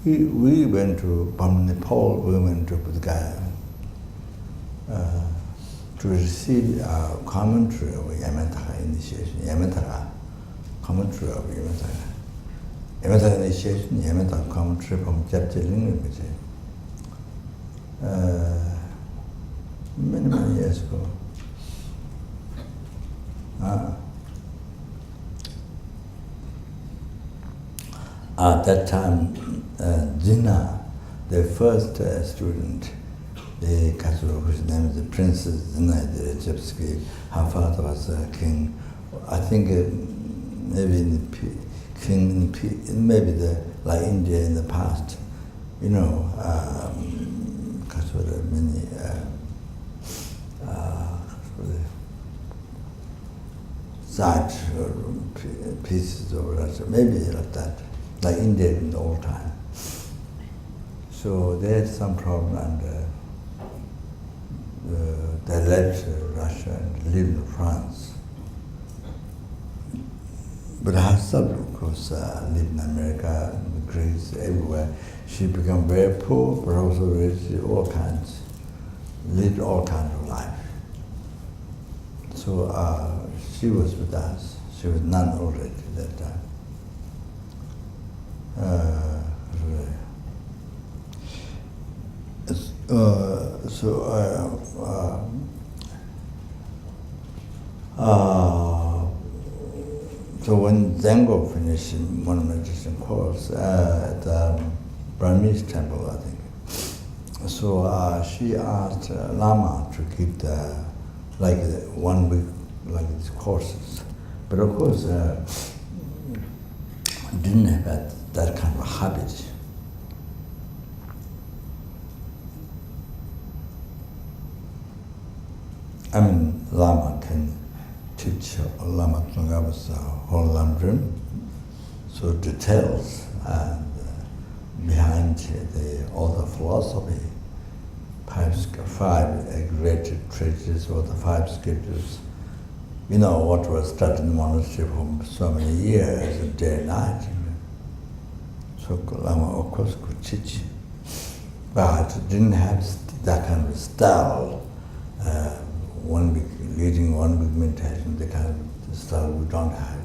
we went from Nepal, we went to Bodh Gaya to receive a commentary of Yamataka initiation, Yamataka commentary of Yamataka. Yamataka initiation, Yamataka commentary from chapter Rinpoche. Many years ago. At that time, Zina, the first student, the Kazuru, whose name is the Princess Zina Egyptsky, her father was a king. I think maybe maybe like India in the past, you know, Kazuru, many side pieces of Russia, maybe like that, like India in the old time. So they had some problem and they left Russia and lived in France. But her son, of course, lived in America, Greece, everywhere. She became very poor, but also rich, lived all kinds of life. So she was with us. She was nun already at that time. So when Zango finished one meditation course at the Burmese temple, I think, so she asked Lama to keep the 1 week like these courses, but of course didn't have that kind of habit. I mean, Lama can teach Lama Tsongkhapa's whole Lamdrim, so details and behind all the philosophy, five great treatises or the 5 scriptures. You know what was studied in the monastery for so many years, day and night. So Lama, of course, could teach, but didn't have that kind of style. 1 week leading, 1 week meditation, the kind of style we don't have.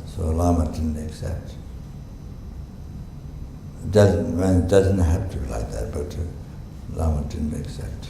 So Lama didn't accept. Doesn't have to be like that, but Lama didn't accept.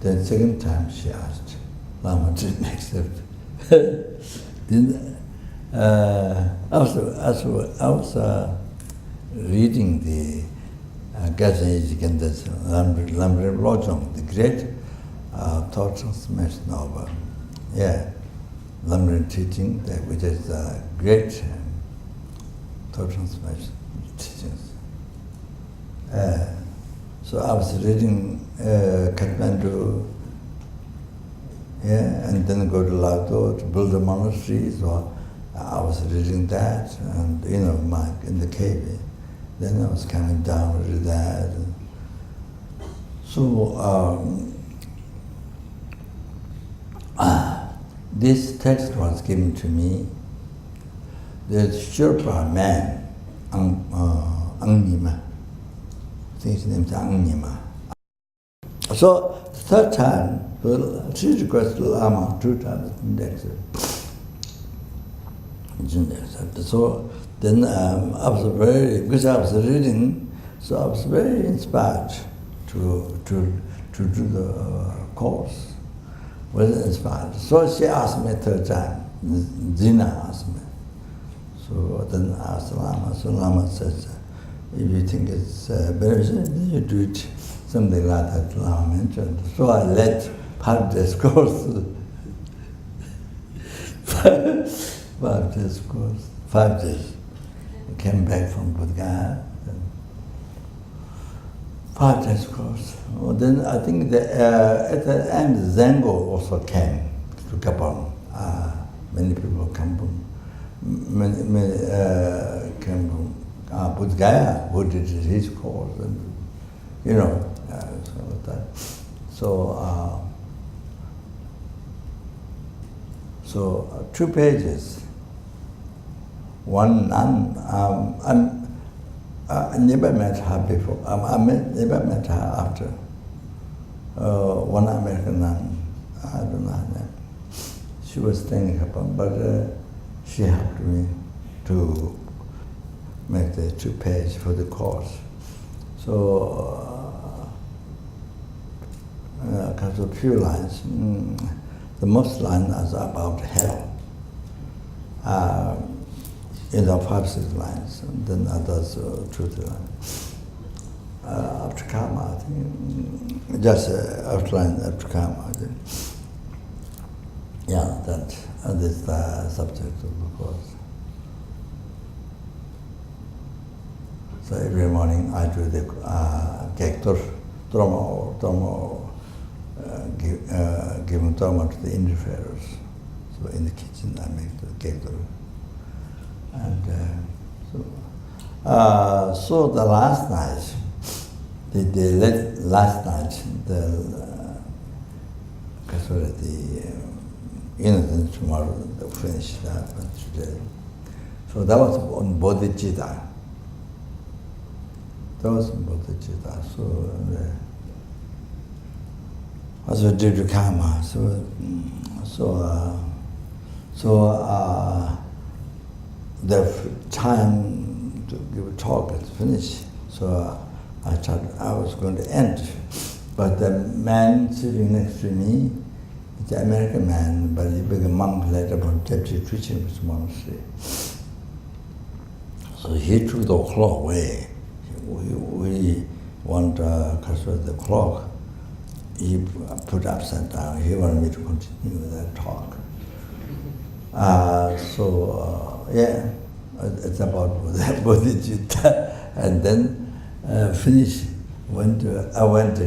Then second time she asked, Lama didn't accept. I was reading the Kachen Yeshe Gyaltsen, Lojong, the great thought transmission of Lamrim teaching, which is great thought transmission teachings. So I was reading Kathmandu, and then go to Lhasa to build a monastery. So I was reading that, and in the cave. Then I was coming down with that. So this text was given to me. The Sherpa man, Angnima, I think his name is Angnima. So the third time, she requested Lama 2 times, didn't accept. So then I was because I was reading, so I was very inspired to do the course. Was inspired. So she asked me 3rd time. Zina asked me. So then I asked Lama. So Lama says, if you think it's beneficial, then you do it. Something like that Lama mentioned. So I led part of this course. 5 days course. 5 days. I came back from Bodh Gaya. 5 days course. Well, then I think at the end, Zango also came to Kopan. Many people come from, came from Bodh Gaya, who did his course, and so like that. So 2 pages one nun, I never met her before. Never met her after. One American nun, I don't know her name. She was staying in Kopan, but she helped me to make the 2 page for the course. So, a few lines. The most line is about hell. 5-6 lines, and then others 2-3 lines. After karma, I think, just outline after karma. I think. Yeah, that is the subject of the course. So every morning I do the gektor, giving drama to the interferers. So in the kitchen I make the gektor. And so the last night, tomorrow they finished that one today. So that was on Bodhicitta. So due to karma, the time to give a talk is finished. So I thought I was going to end. But the man sitting next to me, it's an American man, but he became a monk later from deputy preaching with monastery. So he took the clock away. We want the clock. He put upside down. He wanted me to continue that talk. Yeah, it's about Bodhicitta. And then finished. I went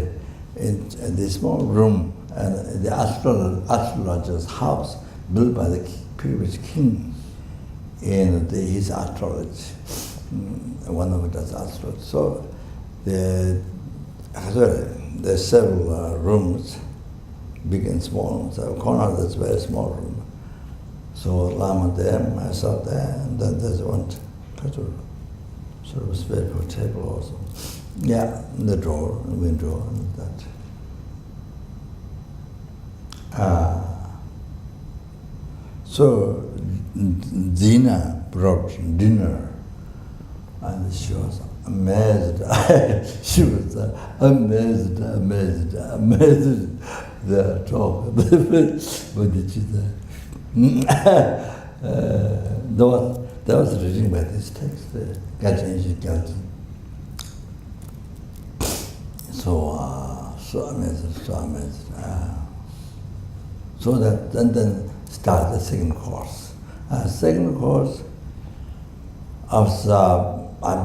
in this small room, and the astrologer's house built by the previous king in his astrology. One of it does astrology. So there's several rooms, big and small. So a corner that's a very small room. So Lama there, myself there, and then there's one sort of space for table also. Yeah, the door, the window, and that. So Zina brought dinner, and she was amazed. She was amazed. The talk. What did she say? That was reading by this text, Kachen Yeshe Gyaltsen. So amazed. So that and then start the second course. Second course, I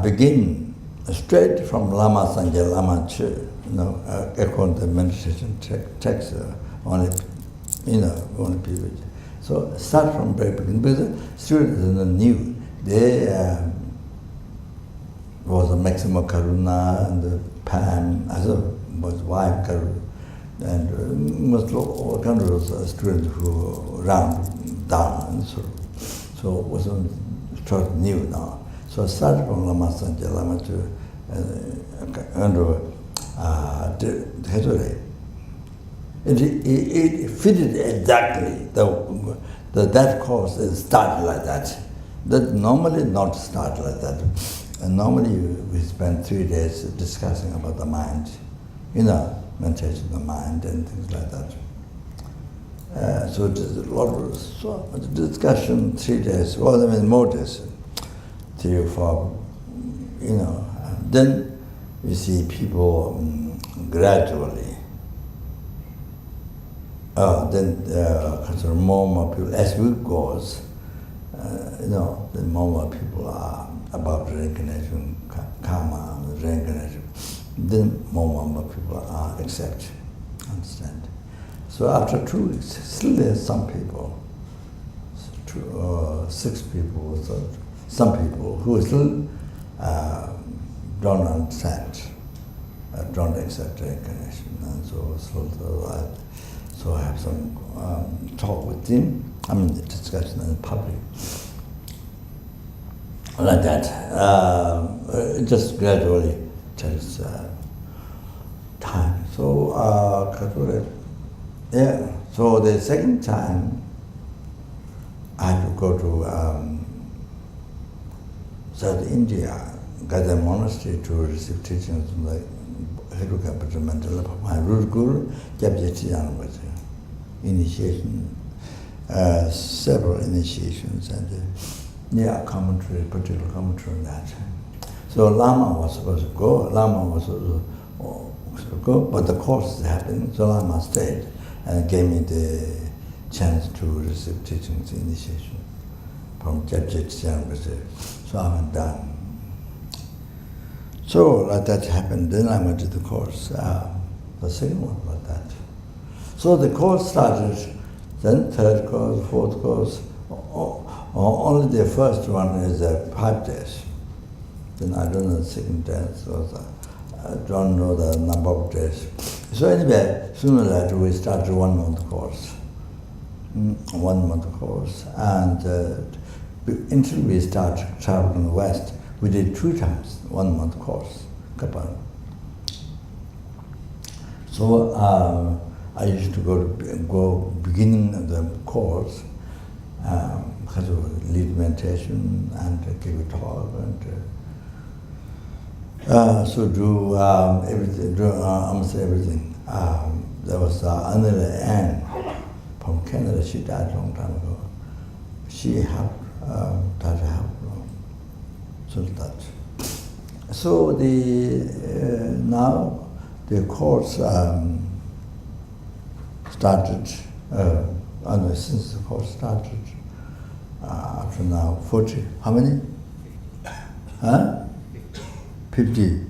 begin straight from Lama Sangye Lama Yeshe, according to the meditation text, only people. So start from very beginning, because the students knew they was a maximum karuna and the pan, was wife karuna, and most all kind of students who ran down and so was taught new now. So I started from Lama Sangye Lama to it fitted exactly. That course is started like that. That normally not start like that. And normally we spend 3 days discussing about the mind, meditation of the mind and things like that. So there's a lot of discussion, 3 days, more days, 3 or 4, Then you see people gradually. Then more people, as we goes, then more people are about reincarnation, karma, reincarnation. Then more people are accept, understand. So after 2 weeks, still there's some people, 6 people, some people who still don't understand, don't accept reincarnation, and so I have some talk with him, discussion in public. like that. It just gradually takes time. So, yeah. So the second time, I had to go to South India, got a monastery to receive teachings from the Heru Capital Mandala. My root guru, initiation, several initiations, and commentary, particular commentary on that. So Lama was supposed to go. But the course is happening, so Lama stayed and gave me the chance to receive teachings initiation from Jabjet Rinpoche. So I went down. So like that happened. Then I went to the course. The second one was that. So the course started. Then third course, fourth course. Only the first one is 5 days. Then I don't know the second day. So I don't know the number of days. So anyway, sooner or later we started 1 month course. 1 month course, and until we started traveling west, we did 2 times 1 month course, Kopan. So I used to go beginning of the course, because of lead meditation and give a talk and so do everything, do almost everything. There was Anila Ann from Canada. She died a long time ago. She helped, tried to help. So that. So the now the course started. Since the course started, up to now 40. How many? 50.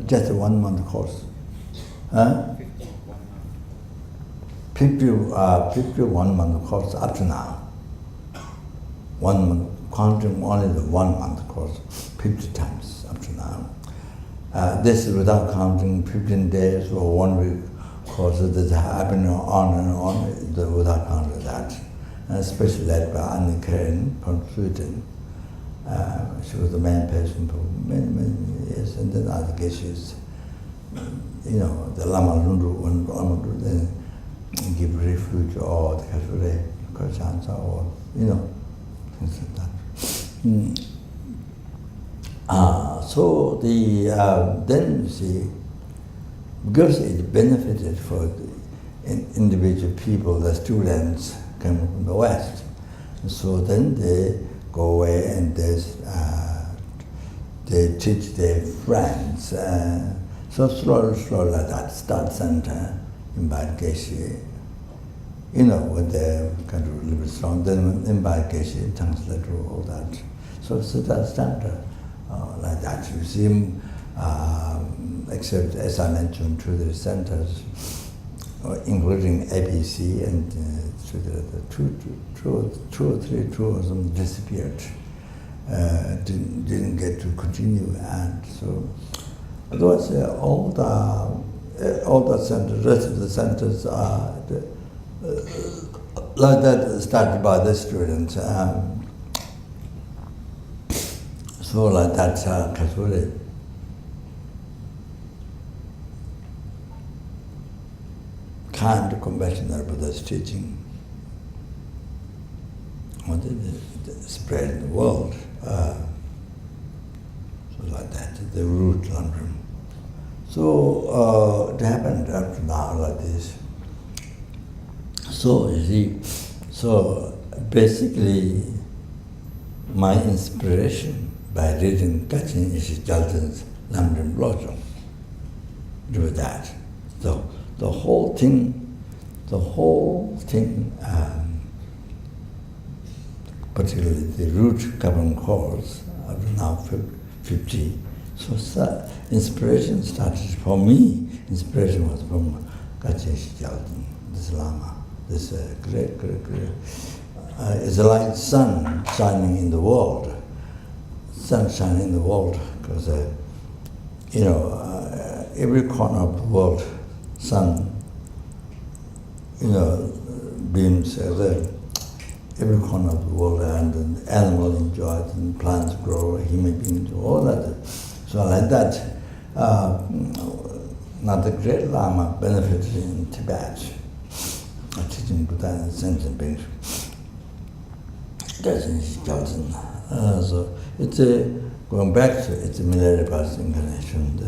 Just a 1 month course. 51 month course up to now. 1 month, counting only the 1 month course, 50 times up to now. This is without counting 15 days or 1 week courses that happen on and on, without counting that. And especially led by Annie Karen from Sweden. She was the main person for many, many years, and then other cases, the Lama Lundu and Lama Lundu, then give refuge or the Kashure, Kachansa, or, things like that. So then you see, because it benefited for the individual people, the students coming from the West, so then they go away and they teach their friends. So slowly like that, start center in Bad-Geshe, when they're kind of a little bit strong, then in Bad-Geshe, translate all that. So that center like that. You see, except as I mentioned, to the centers, including ABC and two or three of them disappeared. Didn't get to continue, and so otherwise all the centers, rest of the centers are like that, started by the students. So like that, Kasuri. Kind of conventional Buddha's teaching wanted to spread in the world. So like that, the root London. So it happened up to now like this. So you see, so basically my inspiration by reading Kachen Yeshe Gyaltsen's London Lojong, do that. So the whole thing, particularly the root Kopan course, up to now 50. So inspiration started for me. Inspiration was from Kachen Yeshe Gyaltsen, this Lama, this great. It's like sun shining in the world. Sun shining in the world, because every corner of the world, sun, beams. every corner of the world, and the animal enjoy it, and plants grow, human beings do all that. So like that, now the great Lama benefited in Tibet, teaching Buddha and sentient beings. Kachen Yeshe Gyaltsen. So it's going back to it's a millenary past incarnation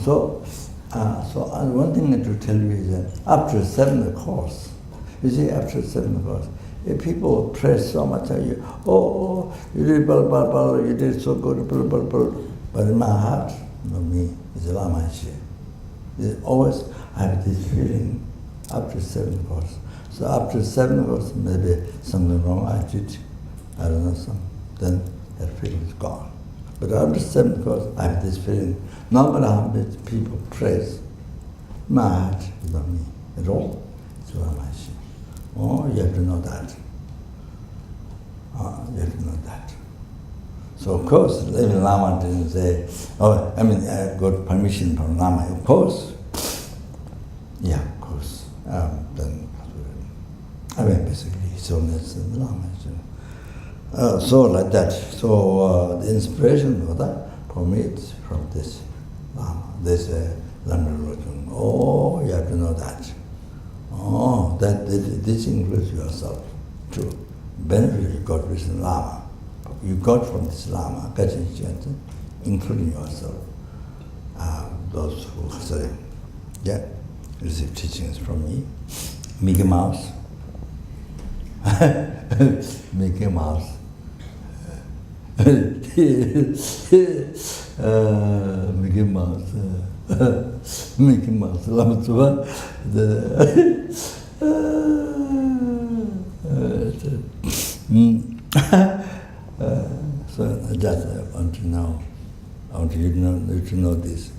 So one thing to tell you is that after 7th course, you see, after 7th course, if people praise so much of you, you did blah, you did so good, blah, blah, blah. But in my heart, me, is Lama Yeshe. Always I have this feeling after 7th course. So after 7th course, maybe something wrong I did, I don't know, then that feeling is gone. But after 7th course, I have this feeling, no matter how many people praise, my heart is not me at all. It's Lama Yeshe. You have to know that. You have to know that. So of course, even Lama didn't say, I got permission from Lama. Of course. Yeah, of course. Then, basically, so that's Lama. So like that. So the inspiration for that, for me, it's from this Lama. This London Lojong. You have to know that. That this includes yourself too. Benefit you got with Lama. You got from this Lama, Kachen Yeshe Gyaltsen, including yourself. Those who receive teachings from me. Mickey Mouse. Mickey Mouse. Mickey Mouse. Mickey Mouse. Lama Zopa. So just I want to know. I want you to know this.